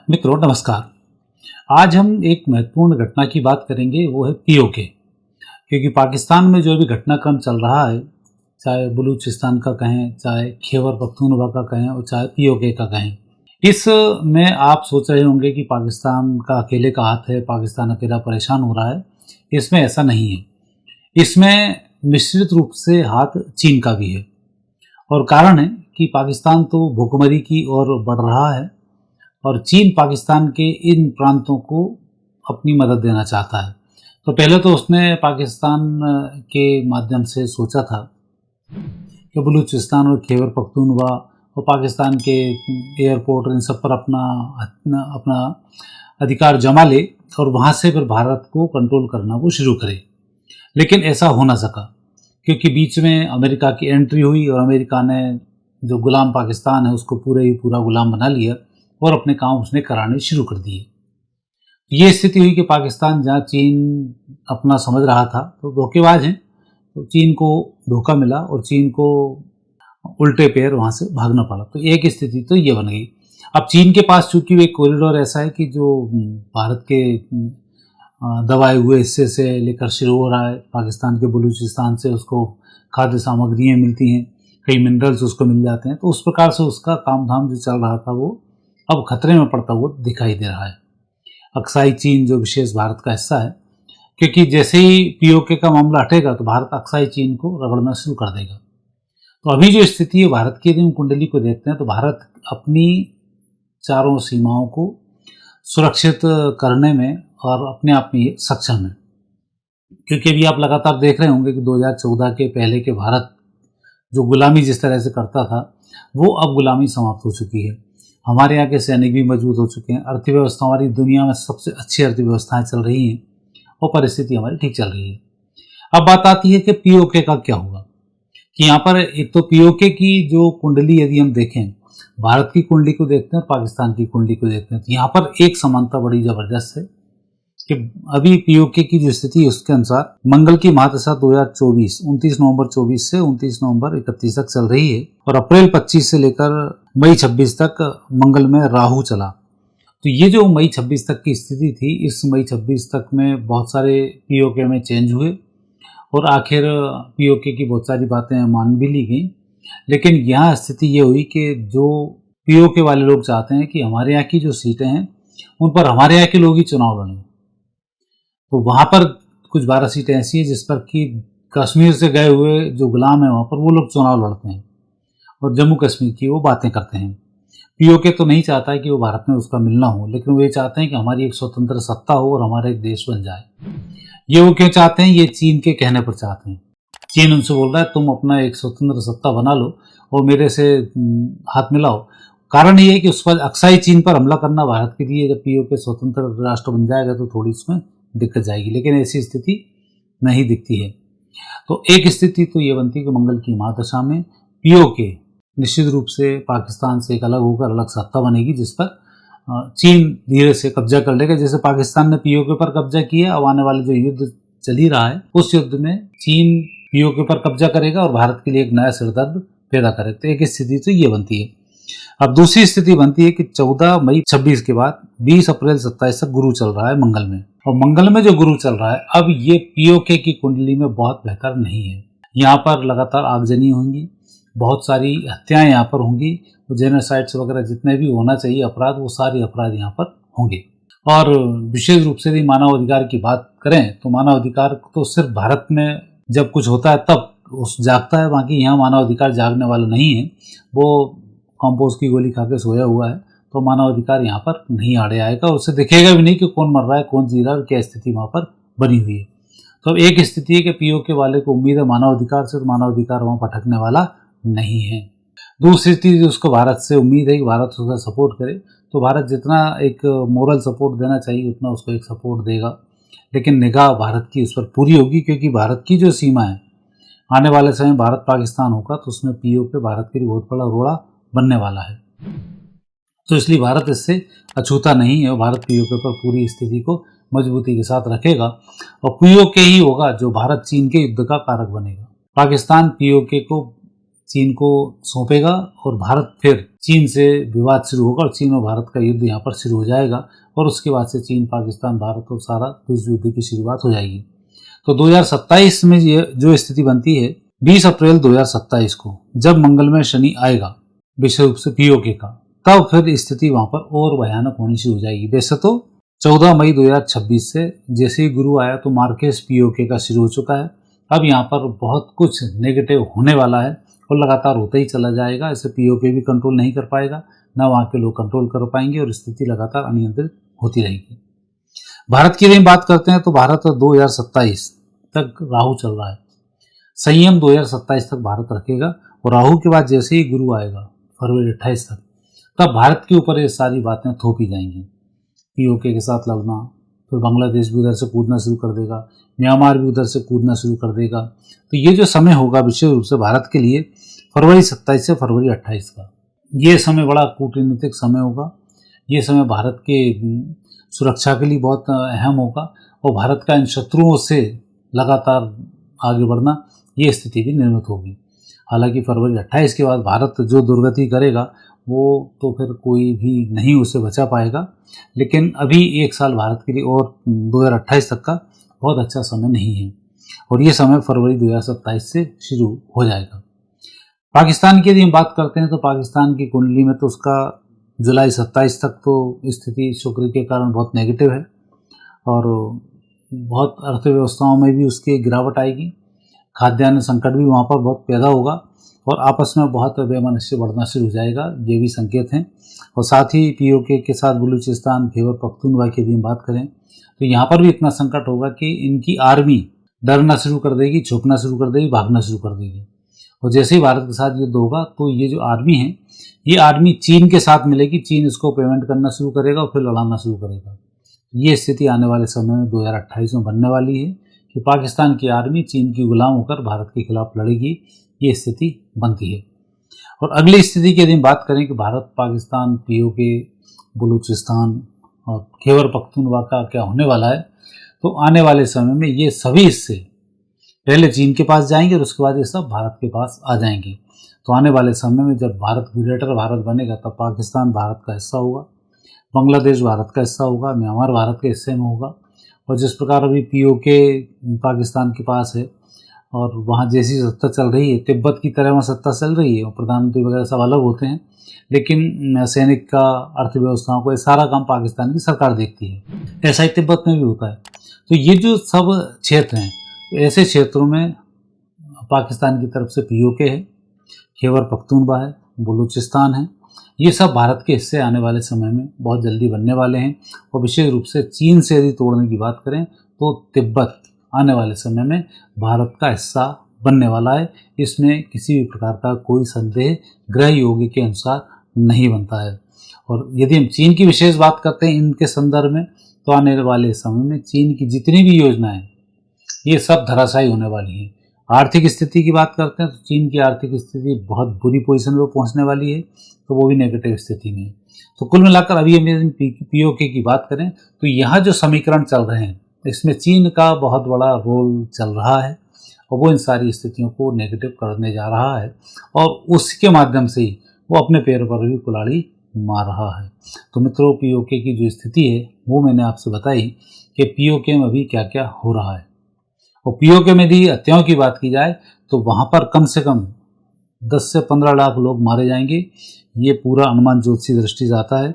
मित्रों नमस्कार। आज हम एक महत्वपूर्ण घटना की बात करेंगे, वो है पीओके। क्योंकि पाकिस्तान में जो भी घटनाक्रम चल रहा है, चाहे बलूचिस्तान का कहें, चाहे खैबर पख्तूनख्वा का कहें और चाहे पीओके का कहें, इस में आप सोच रहे होंगे कि पाकिस्तान का अकेले का हाथ है, पाकिस्तान अकेला परेशान हो रहा है। इसमें ऐसा नहीं है। इसमें मिश्रित रूप से हाथ चीन का भी है। और कारण है कि पाकिस्तान तो भूखमरी की ओर बढ़ रहा है और चीन पाकिस्तान के इन प्रांतों को अपनी मदद देना चाहता है। तो पहले तो उसने पाकिस्तान के माध्यम से सोचा था कि बलूचिस्तान और खैबर पख्तूनख्वा और पाकिस्तान के एयरपोर्ट इन सब पर अपना अधिकार जमा ले और वहाँ से फिर भारत को कंट्रोल करना वो शुरू करे। लेकिन ऐसा हो ना सका, क्योंकि बीच में अमेरिका की एंट्री हुई और अमेरिका ने जो गुलाम पाकिस्तान है उसको पूरे ही पूरा गुलाम बना लिया और अपने काम उसने कराने शुरू कर दिए। ये स्थिति हुई कि पाकिस्तान जहाँ चीन अपना समझ रहा था तो धोखेबाज हैं, तो चीन को धोखा मिला और चीन को उल्टे पैर वहाँ से भागना पड़ा। तो एक स्थिति तो ये बन गई। अब चीन के पास चूंकि वो एक कॉरिडोर ऐसा है कि जो भारत के दबाए हुए हिस्से से लेकर शुरू हो रहा है, पाकिस्तान के बलूचिस्तान से उसको खाद्य सामग्रियाँ मिलती हैं, कई मिनरल्स उसको मिल जाते हैं। तो उस प्रकार से उसका काम धाम जो चल रहा था वो अब खतरे में पड़ता हुआ दिखाई दे रहा है। अक्साई चीन जो विशेष भारत का हिस्सा है, क्योंकि जैसे ही पीओके का मामला हटेगा तो भारत अक्साई चीन को रगड़ना शुरू कर देगा। तो अभी जो स्थिति है भारत की, यदि हम कुंडली को देखते हैं तो भारत अपनी चारों सीमाओं को सुरक्षित करने में और अपने आप में सक्षम है। क्योंकि अभी आप लगातार देख रहे होंगे कि 2014 के पहले के भारत जो गुलामी जिस तरह से करता था वो अब गुलामी समाप्त हो चुकी है। हमारे यहाँ के सैनिक भी मजबूत हो चुके हैं, अर्थव्यवस्था हमारी दुनिया में सबसे अच्छी अर्थव्यवस्थाएं चल रही हैं और परिस्थिति हमारी ठीक चल रही है। अब बात आती है कि पीओके का क्या होगा। कि यहाँ पर एक तो पीओके की जो कुंडली यदि हम देखें, भारत की कुंडली को देखते हैं और पाकिस्तान की कुंडली को देखते हैं, तो यहाँ पर एक समानता बड़ी जबरदस्त है कि अभी पीओके की जो स्थिति है उसके अनुसार मंगल की महादशा 2024 29 नवंबर 24 से 29 नवंबर 31 तक चल रही है और अप्रैल 25 से लेकर मई 26 तक मंगल में राहु चला। तो ये जो मई 26 तक की स्थिति थी, इस मई 26 तक में बहुत सारे पीओके में चेंज हुए और आखिर पीओके की बहुत सारी बातें मान भी ली गई। लेकिन यहाँ स्थिति ये हुई कि जो पीओके वाले लोग चाहते हैं कि हमारे यहाँ की जो सीटें हैं उन पर हमारे यहाँ के लोग ही चुनाव लड़ें। तो वहाँ पर कुछ 12 सीटें ऐसी हैं जिस पर कि कश्मीर से गए हुए जो गुलाम हैं वहाँ पर वो लोग चुनाव लड़ते हैं और जम्मू कश्मीर की वो बातें करते हैं। पीओके तो नहीं चाहता है कि वो भारत में उसका मिलना हो, लेकिन वो ये चाहते हैं कि हमारी एक स्वतंत्र सत्ता हो और हमारा एक देश बन जाए। ये वो क्यों चाहते हैं? ये चीन के कहने पर चाहते हैं। चीन उनसे बोल रहा है तुम अपना एक स्वतंत्र सत्ता बना लो और मेरे से हाथ मिलाओ। कारण ये है कि उस पर अक्साई चीन पर हमला करना भारत के लिए, जब पीओके स्वतंत्र राष्ट्र बन जाएगा तो थोड़ी इसमें दिक्कत जाएगी, लेकिन ऐसी स्थिति नहीं दिखती है। तो एक स्थिति तो ये बनती है कि मंगल की महादशा में पीओके निश्चित रूप से पाकिस्तान से एक अलग होकर अलग सत्ता बनेगी जिस पर चीन धीरे से कब्जा कर लेगा। जैसे पाकिस्तान ने पीओके पर कब्जा किया, अब आने वाले जो युद्ध चल ही रहा है उस युद्ध में चीन पीओके पर कब्जा करेगा और भारत के लिए एक नया सिरदर्द पैदा करेगा। तो एक स्थिति तो ये बनती है। अब दूसरी स्थिति बनती है कि 14 मई 26 के बाद 20 अप्रैल 27 तक गुरु चल रहा है मंगल में, और मंगल में जो गुरु चल रहा है अब ये पीओके की कुंडली में बहुत बेहतर नहीं है। यहाँ पर लगातार आगजनी होंगी, बहुत सारी हत्याएं यहाँ पर होंगी, तो जेनोसाइड्स वगैरह जितने भी होना चाहिए अपराध, वो सारे अपराध यहाँ पर होंगे। और विशेष रूप से यदि मानव अधिकार की बात करें तो मानव अधिकार तो सिर्फ भारत में जब कुछ होता है तब उस जागता है, बाकी यहाँ मानव अधिकार जागने वाला नहीं है। वो कंपोस्ट की गोली खा के सोया हुआ है, तो मानव अधिकार यहाँ पर नहीं आड़े आएगा और उसे दिखेगा भी नहीं कि कौन मर रहा है, कौन जी रहा है और क्या स्थिति वहाँ पर बनी हुई है। तो एक स्थिति है कि पीओके वाले को उम्मीद है मानव अधिकार से, तो मानव अधिकार वहाँ भटकने वाला नहीं है। दूसरी चीज उसको भारत से उम्मीद है कि भारत उसका सपोर्ट करे, तो भारत जितना एक मोरल सपोर्ट देना चाहिए उतना उसको एक सपोर्ट देगा, लेकिन निगाह भारत की उस पर पूरी होगी, क्योंकि भारत की जो सीमा है आने वाले समय भारत पाकिस्तान होगा तो उसमें पीओके भारत के लिए बहुत बड़ा रोड़ा बनने वाला है। तो इसलिए भारत इससे अछूता नहीं है और भारत पीओके पर पूरी स्थिति को मजबूती के साथ रखेगा और पीओके ही होगा जो भारत चीन के युद्ध का कारक बनेगा। पाकिस्तान पीओके को चीन को सौंपेगा और भारत फिर चीन से विवाद शुरू होगा और चीन और भारत का युद्ध यहाँ पर शुरू हो जाएगा और उसके बाद से चीन, पाकिस्तान, भारत और सारा विश्व युद्ध की शुरुआत हो जाएगी। तो 2027 में ये जो स्थिति बनती है, 20 अप्रैल 2027 को जब मंगलमय शनि आएगा विशेष रूप से पीओके का, तब फिर स्थिति वहां पर और भयानक होनी शुरू हो जाएगी। वैसे तो 14 मई 2026 से जैसे ही गुरु आया तो मार्केस पीओके का शुरू हो चुका है। अब यहाँ पर बहुत कुछ नेगेटिव होने वाला है और लगातार होता ही चला जाएगा। ऐसे पीओके भी कंट्रोल नहीं कर पाएगा, ना वहाँ के लोग कंट्रोल कर पाएंगे और स्थिति लगातार अनियंत्रित होती रहेगी। भारत की यदि बात करते हैं तो भारत 2027 तक राहु चल रहा है। संयम 2027 तक भारत रखेगा और राहु के बाद जैसे ही गुरु आएगा फरवरी 28 तक, तब भारत के ऊपर ये सारी बातें थोपी जाएंगी। पीओके के साथ लड़ना, फिर बांग्लादेश भी उधर से कूदना शुरू कर देगा, म्यांमार भी उधर से कूदना शुरू कर देगा। तो ये जो समय होगा विशेष रूप से भारत के लिए फरवरी 27 से फरवरी 28 का, ये समय बड़ा कूटनीतिक समय होगा। ये समय भारत के सुरक्षा के लिए बहुत अहम होगा और भारत का इन शत्रुओं से लगातार आगे बढ़ना, ये स्थिति भी निर्मित होगी। हालांकि फरवरी 28 के बाद भारत जो दुर्गति करेगा वो तो फिर कोई भी नहीं उसे बचा पाएगा, लेकिन अभी एक साल भारत के लिए और 2028 तक का बहुत अच्छा समय नहीं है और ये समय फरवरी 2027 से शुरू हो जाएगा। पाकिस्तान की यदि हम बात करते हैं तो पाकिस्तान की कुंडली में तो उसका जुलाई 27 तक तो स्थिति शुक्र के कारण बहुत नेगेटिव है और बहुत अर्थव्यवस्थाओं में भी उसकी गिरावट आएगी। खाद्यान्न संकट भी वहाँ पर बहुत पैदा होगा और आपस में बहुत वैमनस्य बढ़ना शुरू हो जाएगा, ये भी संकेत हैं। और साथ ही पीओके के साथ बलूचिस्तान, खैबर पख्तूनख्वा की यदि हम बात करें तो यहाँ पर भी इतना संकट होगा कि इनकी आर्मी डरना शुरू कर देगी, छुपना शुरू कर देगी, भागना शुरू कर देगी। और जैसे ही भारत के साथ युद्ध होगा तो ये जो आर्मी है, ये आर्मी चीन के साथ मिलेगी, चीन इसको पेमेंट करना शुरू करेगा और फिर लड़ाना शुरू करेगा। ये स्थिति आने वाले समय में 2028 में बनने वाली है कि पाकिस्तान की आर्मी चीन की गुलाम होकर भारत के खिलाफ लड़ेगी, ये स्थिति बनती है। और अगली स्थिति की यदि हम बात करें कि भारत, पाकिस्तान, पीओके, बलूचिस्तान और खैबर पख्तूनख्वा का क्या होने वाला है, तो आने वाले समय में ये सभी हिस्से पहले चीन के पास जाएंगे और उसके बाद ये सब भारत के पास आ जाएंगे। तो आने वाले समय में जब भारत ग्रेटर भारत बनेगा तब पाकिस्तान भारत का हिस्सा होगा, बांग्लादेश भारत का हिस्सा होगा, म्यांमार भारत के हिस्से में होगा। और जिस प्रकार अभी पीओके पाकिस्तान के पास है और वहाँ जैसी सत्ता चल रही है, तिब्बत की तरह वहाँ सत्ता चल रही है और प्रधानमंत्री वगैरह सब अलग होते हैं, लेकिन सैनिक का, अर्थव्यवस्थाओं को, ये सारा काम पाकिस्तान की सरकार देखती है। ऐसा ही तिब्बत में भी होता है। तो ये जो सब क्षेत्र हैं, ऐसे क्षेत्रों में पाकिस्तान की तरफ से पीओके है, खैबर पख्तूनख्वा है, बलूचिस्तान है, ये सब भारत के हिस्से आने वाले समय में बहुत जल्दी बनने वाले हैं। और विशेष रूप से चीन से यदि तोड़ने की बात करें तो तिब्बत आने वाले समय में भारत का हिस्सा बनने वाला है। इसमें किसी भी प्रकार का कोई संदेह ग्रह योग के अनुसार नहीं बनता है। और यदि हम चीन की विशेष बात करते हैं इनके संदर्भ में, तो आने वाले समय में चीन की जितनी भी योजनाएं, ये सब धराशायी होने वाली हैं। आर्थिक स्थिति की बात करते हैं तो चीन की आर्थिक स्थिति बहुत बुरी पोजीशन में पहुंचने वाली है, तो वो भी नेगेटिव स्थिति में है। तो कुल मिलाकर अभी हम पीओके की बात करें तो यहाँ जो समीकरण चल रहे हैं इसमें चीन का बहुत बड़ा रोल चल रहा है और वो इन सारी स्थितियों को नेगेटिव करने जा रहा है और उसके माध्यम से ही वो अपने पैरों पर भी कुल्हाड़ी मार रहा है। तो मित्रों, पीओके की जो स्थिति है वो मैंने आपसे बताई कि पीओके में अभी क्या क्या हो रहा है। और पीओके में यदि हत्याओं की बात की जाए तो वहाँ पर कम से कम 10 से 15 लाख लोग मारे जाएंगे, ये पूरा अनुमान ज्योतिषी दृष्टि से आता है।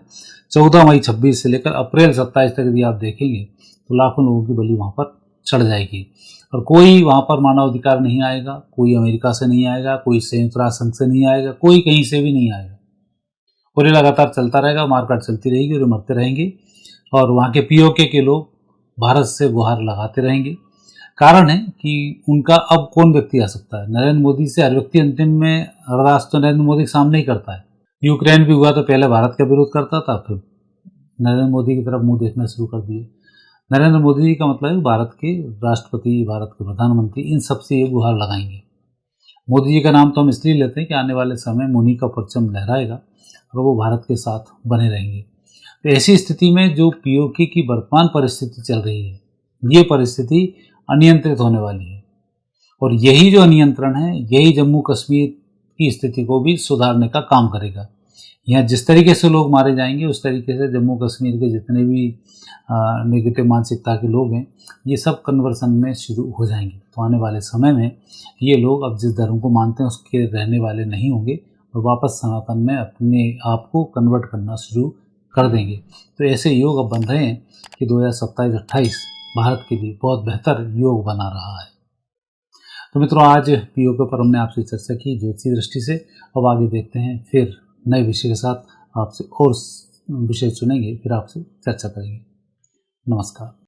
14 मई 26 से लेकर अप्रैल 27 तक यदि आप देखेंगे तो लाखों लोगों की बलि वहाँ पर चढ़ जाएगी और कोई वहाँ पर मानवाधिकार नहीं आएगा, कोई अमेरिका से नहीं आएगा, कोई संयुक्त राष्ट्र संघ से नहीं आएगा, कोई कहीं से भी नहीं आएगा और ये लगातार चलता रहेगा, मारकाट चलती रहेगी और मरते रहेंगे और वहाँ के पीओके के लोग भारत से गुहार लगाते रहेंगे। कारण है कि उनका अब कौन व्यक्ति आ सकता है। नरेंद्र मोदी से हर व्यक्ति अंतिम में अरदास तो नरेंद्र मोदी के सामने ही करता है। यूक्रेन भी हुआ तो पहले भारत का विरोध करता था, फिर नरेंद्र मोदी की तरफ मुंह देखना शुरू कर दिए। नरेंद्र मोदी जी का मतलब है भारत के राष्ट्रपति, भारत के प्रधानमंत्री, इन सब से ये गुहार लगाएंगे। मोदी जी का नाम तो हम इसलिए लेते हैं कि आने वाले समय मुनि का परचम लहराएगा और वो भारत के साथ बने रहेंगे। तो ऐसी स्थिति में जो पीओके की वर्तमान परिस्थिति चल रही है, ये परिस्थिति अनियंत्रित होने वाली है और यही जो अनियंत्रण है, यही जम्मू कश्मीर की स्थिति को भी सुधारने का काम करेगा। यहाँ जिस तरीके से लोग मारे जाएंगे उस तरीके से जम्मू कश्मीर के जितने भी नेगेटिव मानसिकता के लोग हैं ये सब कन्वर्सन में शुरू हो जाएंगे। तो आने वाले समय में ये लोग अब जिस धर्म को मानते हैं उसके रहने वाले नहीं होंगे और वापस सनातन में अपने आप को कन्वर्ट करना शुरू कर देंगे। तो ऐसे योग अब बन रहे हैं कि 2027-28 भारत के लिए बहुत बेहतर योग बना रहा है। तो मित्रों, आज पीओके पर हमने आपसे चर्चा की ज्योतिषी दृष्टि से। अब आगे देखते हैं, फिर नए विषय के साथ आपसे और विषय चुनेंगे, फिर आपसे चर्चा करेंगे। नमस्कार।